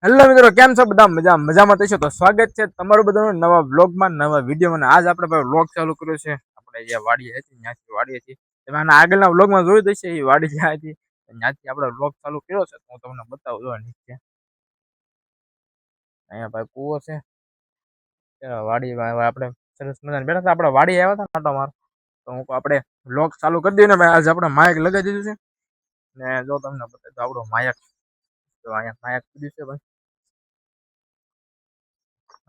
Hello મિત્રો, કેમ છો? બધા મજામાં થશો તો સ્વાગત છે તમારું બધાનું નવા વ્લોગમાં, નવા વિડીયોમાં. આજ આપણે ભાઈ વ્લોગ ચાલુ કર્યો છે. આપણે જે વાડી હતી ત્યાંથી વાડી હતી, તમે આના આગળના વ્લોગમાં જોઈ દઈશે. એ વાડી જ્યાં હતી ત્યાંથી આપણે વ્લોગ ચાલુ કર્યો છે. હું તમને બતાવું જો નીચે અહીંયા ભાઈ કૂવો છે. વાડીમાં આપણે સરસ મજાને બેઠા હતા. આપણે વાડી આવ્યા હતા આટો માર, તો હું આપણે વ્લોગ ચાલુ કરી દઈએ ને ભાઈ. આજે આપણે માયક લગાવી દીધું છે ને જો તમને બતાવી તો આપણો માયક તો અહીંયા માયક દીધું છે ભાઈ.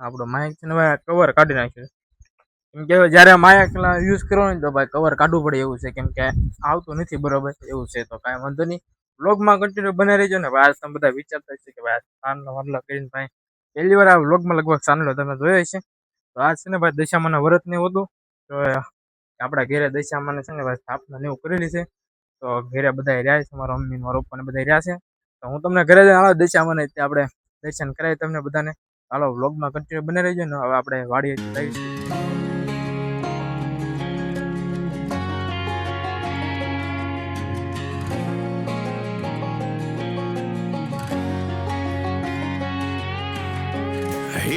આપણો માઇક છે ને ભાઈ કવર કાઢી નાખ્યું. કેમ કે જયારે માઇક યુઝ કરવો તો ભાઈ કવર કાઢવું પડે એવું છે, કેમ કે આવતું નથી બરોબર એવું છે. તો કાંઈ વાંધો નહીં, વ્લોગમાં કન્ટિન્યુ બને રહીજો ને ભાઈ. આજ તમે બધા વિચારતા છે કે ભાઈ ચાંદલો વાંદલો કરીને ભાઈ પહેલી વાર આ વ્લોગમાં લગભગ ચાંદલો તમે જોયો હશે. તો આજ છે ને ભાઈ દશામાના વ્રત ને એવું હતું, તો આપણા ઘેરે દશામાને છે ને ભાઈ સ્થાપના ને એવું કરેલી છે. તો ઘેરે બધા રહ્યા છે, મારા મમ્મી મારા પપ્પા ને બધા રહ્યા છે. તો હું તમને ઘરે જઈને દશામાને આપણે દર્શન કરાવી તમને બધાને. હાલો વ્લોગમાં કન્ટિન્યુ બને રહેજો ને. હવે આપણે વાડીએ જઈશું.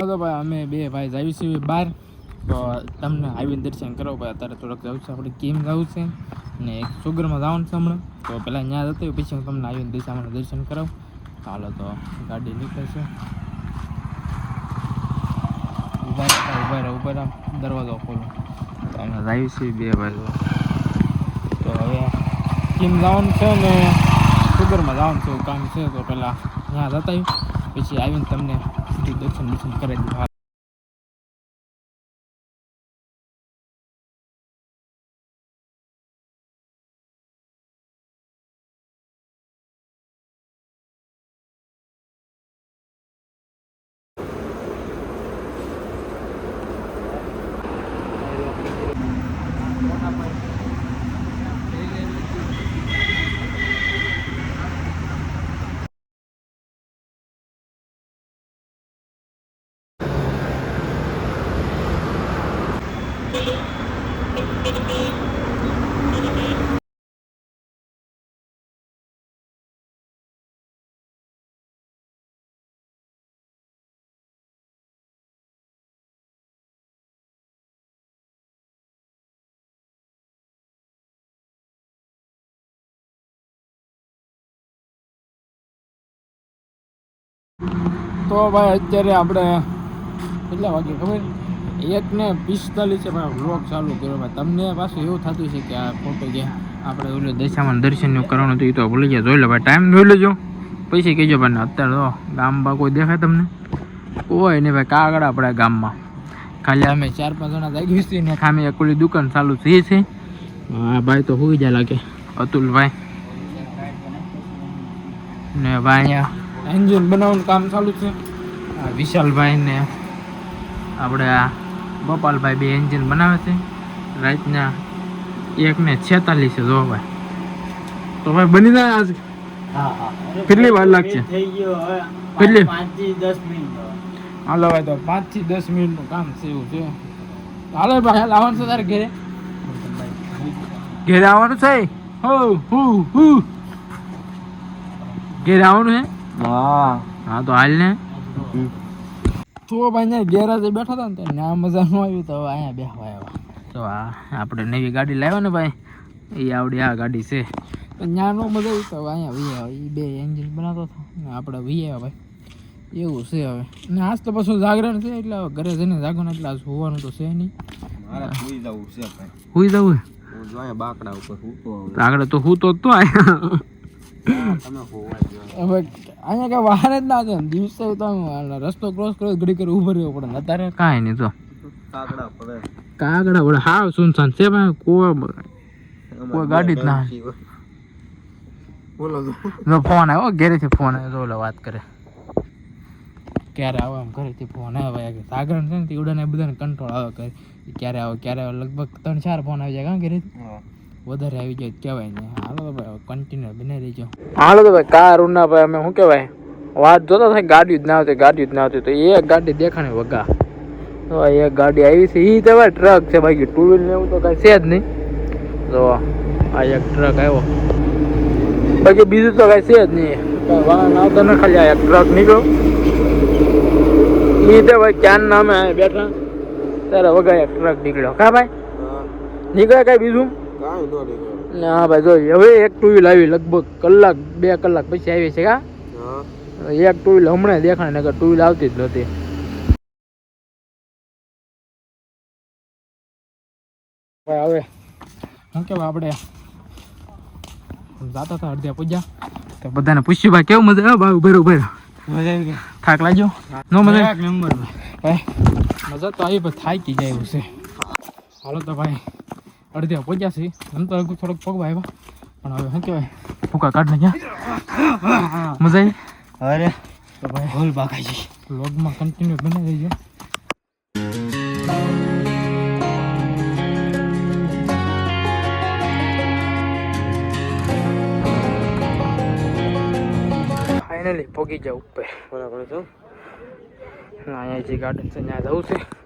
તો ભાઈ અમે બે ભાઈ જઈશું બહાર, તો તમને આવીને દર્શન કરો ભાઈ. અત્યારે થોડોક જવું છે, આપણે કેમ જવું છે ને એક સુગરમાં જવાનું છે હમણાં. તો પહેલાં ત્યાં જતો પછી હું તમને આવીને દિશામાં દર્શન કરાવું. હાલો તો ગાડી નીકળશે. ઉભા દરવાજો ખોલો. તો અમે જઈએ છીએ બે ભાઈ. તો હવે કેમ જવાનું છે ને સુગરમાં જવાનું છે કામ છે. તો પહેલાં ત્યાં જતા પછી આવીને તમને સીધી દર્શન કરાવી દઉં. તો ભાઈ અત્યારે આપણે કેટલા વાગે ખબર 1:45 છે ભાઈ વ્લોગ ચાલુ કર્યો ભાઈ. તમને પાછું એવું થતું છે કે આ ફોટો જે આપણે ઓલું દશામાં દર્શન કરવાનું હતું એ તો ભૂલી ગયા. જોઈ લો ભાઈ, ટાઈમ જોઈ લેજો પછી કહેજો ભાઈ. અત્યારે તો ગામમાં કોઈ દેખાય તમને? કોઈ નહીં ભાઈ, કાગળ આપણા ગામમાં ખાલી અમે 4-5 જણા જાગી છીએ ને ખામી એક ઓલી દુકાન ચાલુ થઈ છે. હા ભાઈ તો હોઈ જાય લાગે, અતુલભાઈ ને ભાઈ અહીંયા એન્જિન બનાવવાનું કામ ચાલુ છે. વિશાલભાઈ ને આપણે આ ગોપાલભાઈ બે એન્જિન બનાવે છે. રાતના 1:46 છે જો ભાઈ. તો ભાઈ બની જાય આજ? કેટલી વાર લાગશે? કેટલી? 5 થી 10 મિનિટ. હાલો ભાઈ, તો 5 થી 10 મિનિટનું કામ છે એવું છે. હાલો ભાઈ, હાલ આવવાનું છે તારે ઘરે? ઘરે આવવાનું છે? ઘરે આવવાનું છે? હા તો હાલ ને. તો ભાઈ ત્યાં ગેરાજે બેઠા હતા ને ત્યાં મજા ન આવી, તો હવે અહીંયા બેસવા આવ્યા. તો આ આપણે નવી ગાડી લાવ્યા ને ભાઈ, એ આવડી આ ગાડી છે. તો ત્યાં નો મજા આવી, તો અહીંયા વી આવ્યા. એ બે એન્જિન બનાવતો હતો ને આપણે વી આવ્યા ભાઈ. એવું છે હવે. ને આજ તો પાછું જાગરણ છે એટલે હવે ઘરે જઈને જાગવાનું, એટલે આજ હોવાનું તો છે નહીં. હુઈ જવું છે ભાઈ. હુઈ જવું બાકડા ઉપર આગળ તો હું તો અહીંયા કઈ વાર જ ના છે. દિવસે તો રસ્તો ક્રોસ કર્યો ઘડી કરી ઉભો રહેવો પડે. અત્યારે કાંઈ નહીં, તો કાગડા પડે. હા સુનસાન છે ભાઈ, કોઈ ગાડી જ ના. ફોન આવ્યો ઘરેથી, ફોન આવ્યો તો વાત કરે ક્યારે આવે એમ ઘરેથી ફોન આવે. સાગરણ છે ને તીવડાને બધાને કંટ્રોલ આવે કરે ક્યારે આવે ક્યારે આવે. લગભગ 3-4 ફોન આવી જાય કાં ઘરેથી, વધારે આવી જાય કહેવાય ને. હાલો તો ભાઈ કન્ટિન્યુ બને રહીજો. હાલો તો ભાઈ કાર ઉના ભાઈ અમે શું કહેવાય વાત જોતા થાય, ગાડી જ ના આવતી તો એક ગાડી દેખાણી વગા. તો એક ગાડી આવી છે, એ તો ભાઈ ટ્રક છે. બાકી 2 વ્હીલ ને એવું તો કાંઈ છે જ નહીં. તો આ એક ટ્રક આવ્યો, બાકી બીજું તો કાંઈ છે જ નહીં. વાહન આવતા ને ખાલી આ એક ટ્રક નીકળ્યો. ઈ તો ભાઈ ક્યાં નામે આ બેઠા તારે વગાય ટ્રક નીકળ્યો કા ભાઈ નીકળે કઈ બીજું ના ભાઈ જો હવે એક ટુ વ્હીલ આવી લગભગ કલાક 2 કલાક પછી આવી છે કા એક ટુ વ્હીલ હમણાં દેખાણ નકર ટુ વ્હીલ આવતી જ નહોતી ભાઈ હવે શું કેવાય આપણે જાતા હતા અડધ્યા પૂજા તો બધાને પૂછ્યું ભાઈ કેવું મજા આવે ભાઈ ઉભેરો મજા આવી ગઈ થાક લાગ્યો નો મજા એક નંબર ભાઈ મજા તો આવી પણ થાકી જાય એવું છે હાલો તો ભાઈ અડધ્યા પૂજા છે એમ તો થોડોક પગવા આવ્યા પણ હવે શું કહેવાય ફૂકા કાઢ નાખ્યા મજા આવી અરે તો ભાઈ હોલ બાકાઈ જઈ વ્લોગમાં કન્ટિન્યુ બની રહીજો ફાઇનલી પહોંચી જાવ ઉપર બરાબર તો ના અહીંયા જે ગાર્ડન છે ત્યાં જવું છે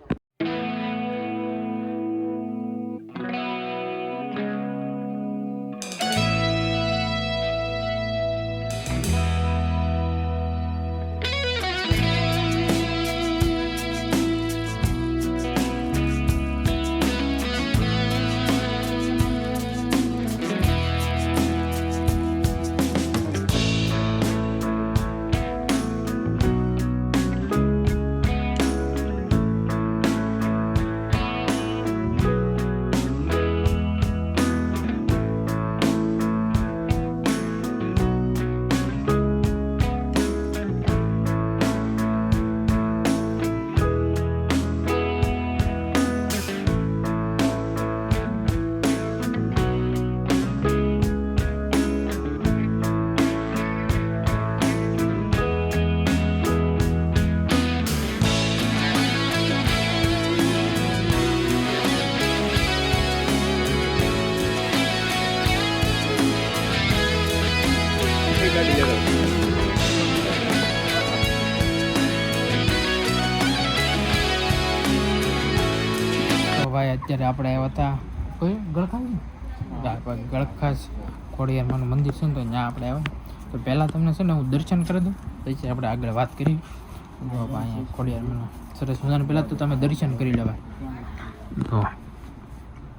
ભાઈ અત્યારે આપણે આવ્યા હતા કોઈ ગળખા ગળખાસ ખોડિયારમાંનું મંદિર છે ને તો ત્યાં આપણે આવ્યા તો પહેલાં તમને છે ને હું દર્શન કરી દઉં પછી આપણે આગળ વાત કરી જો અહીંયા ખોડિયારમાંનું સરસ મજાનું પહેલાં તો તમે દર્શન કરી લેવા તો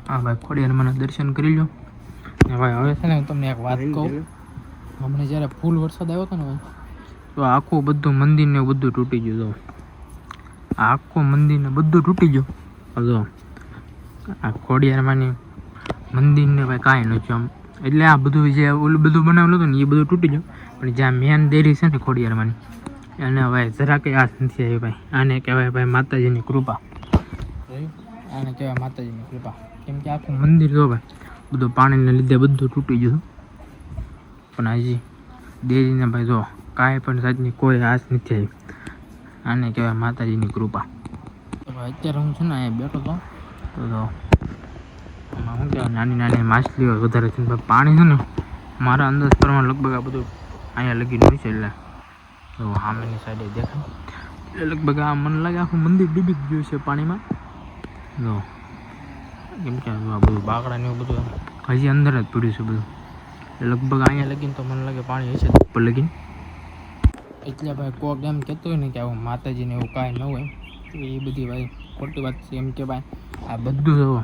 હા ભાઈ ખોડિયારમાંના દર્શન કરી લો ને ભાઈ હવે છે ને હું તમને એક વાત કહું હમણાં જ્યારે ફૂલ વરસાદ આવ્યો હતો ને ભાઈ તો આખું બધું મંદિરને બધું તૂટી ગયું તો આખું મંદિરને બધું તૂટી ગયું જો આ ખોડિયારમાંની મંદિરને ભાઈ કાંઈ નથી આમ એટલે આ બધું જે ઓલું બધું બનાવેલું હતું ને એ બધું તૂટી ગયું પણ જ્યાં મેન દેરી છે ને ખોડિયારમાંની એને ભાઈ જરાક આસ નથી આવી ભાઈ આને કહેવાય ભાઈ માતાજીની કૃપા આને કહેવાય માતાજીની કૃપા કેમ કે આખું મંદિર જો ભાઈ બધું પાણીને લીધે બધું તૂટી ગયું પણ હજી દેરીને ભાઈ જો કાંઈ પણ જાતની કોઈ આસ નથી આવી આને કહેવાય માતાજીની કૃપા તો ભાઈ અત્યારે હું છે ને અહીંયા બેઠો હતો તો આમાં શું કહેવાય નાની નાની માછલીઓ વધારે છે ભાઈ પાણી છે ને મારા અંદાજ પ્રમાણે લગભગ આ બધું અહીંયા લગી નહીં છે એટલે તો સામેની સાઈડે દેખાય એટલે લગભગ આ મને લાગે આખું મંદિર ડૂબી ગયું છે પાણીમાં જો કેમ કે આ બધું બાકડા ને એવું બધું હજી અંદર જ પડ્યું છે બધું લગભગ અહીંયા લગીને તો મને લાગે પાણી હશે ઉપર લગીને એટલે ભાઈ કોક એમ કહેતો હોય ને કે આવું માતાજીને એવું કાંઈ ન હોય એ બધી ભાઈ ખોટી વાત છે એમ કે ભાઈ આ બધું જો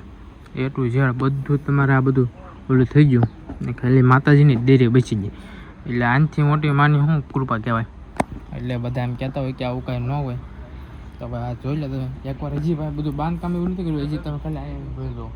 એ ટુ ઝેડ બધું તમારે આ બધું ઓલું થઈ ગયું ને ખાલી માતાજીની દેરી બચી ગઈ એટલે આનાથી મોટી માની શું કૃપા કહેવાય એટલે બધા એમ કહેતા હોય કે આવું કાંઈ ન હોય તો ભાઈ આ જોઈ લે તમે એકવાર હજી ભાઈ બધું બાંધકામ એવું નથી કર્યું હજી તમે ખાલી આ જોઈ લો